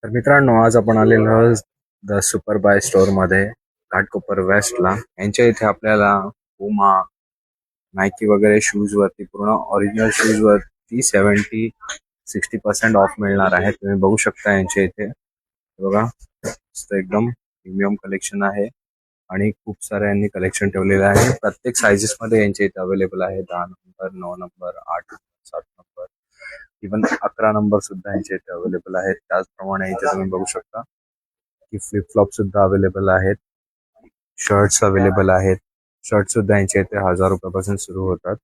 तर मित्रांनो, आज आपण आलेलो आहोत द सुपर बाय स्टोअर मध्ये घाटकोपर वेस्टला. यांच्या इथे आपल्याला पुमा, नायकी वगैरे शूज वरती पूर्ण ओरिजिनल शूज वरती 60% ऑफ मिळणार आहे. तुम्ही बघू शकता यांच्या इथे बघा, मस्त एकदम प्रीमियम कलेक्शन आहे आणि खूप सारे यांनी कलेक्शन ठेवलेलं आहे. प्रत्येक सायझेस मध्ये यांच्या इथे अवेलेबल आहे. 10 number, 9 number, 8 number, 7 number, even 11 number सुद्धा यांच्या इथे अवेलेबल आहेत. त्याचप्रमाणे इथे तुम्ही बघू शकता की फ्लिप फ्लॉप सुद्धा अवेलेबल आहेत. शर्ट्स अवेलेबल आहेत. शर्ट सुद्धा यांच्या इथे 1000 रुपयापासून सुरू होतात.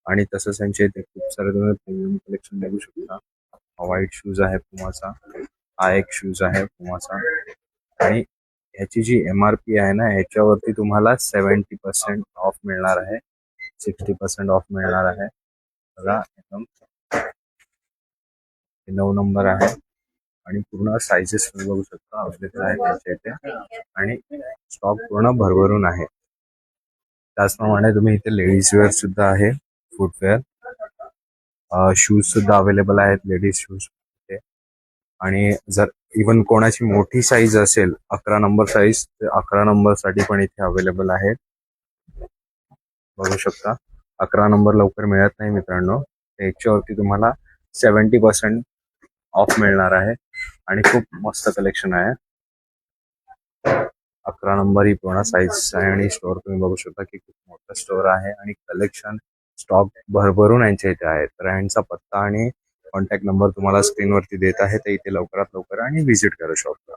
आणि तसंच यांच्या इथे खूप सारे तुम्ही प्रीमियम कलेक्शन बघू शकता. हा व्हाईट शूज आहे पुमाचा, हा एक शूज आहे पुमाचा. आणि ह्याची जी MRP आहे ना, ह्याच्यावरती तुम्हाला 70% ऑफ मिळणार आहे, 60% ऑफ मिळणार आहे. बघा एकदम 9 नंबर आहे आणि पूर्ण सायझेस तुम्ही बघू शकता अवेलेबल आहे त्यांच्या इथे आणि स्टॉक पूर्ण भरभरून आहे. त्याचप्रमाणे तुम्ही इथे लेडीज वेअर सुद्धा आहे, फुटवेअर, शूज सुद्धा अवेलेबल आहेत, लेडीज शूज इथे. आणि जर इवन कोणाची मोठी साईज असेल 11 नंबर साईज, तर 11 नंबर साठी पण इथे अवेलेबल आहे. बघू शकता 11 नंबर लवकर मिळत नाही मित्रांनो. याच्यावरती तुम्हाला 70% ऑफ मिळणार आहे आणि खूप मस्त कलेक्शन आहे. 11 नंबर ही पूर्ण साईज आहे आणि स्टोअर तुम्ही बघू शकता की खूप मोठं स्टोअर आहे आणि कलेक्शन स्टॉक भरभरून यांच्या इथे आहे. तर यांचा पत्ता आणि कॉन्टॅक्ट नंबर तुम्हाला स्क्रीनवरती देत आहे, तर इथे लवकरात लवकर आणि व्हिजिट करा शॉपला.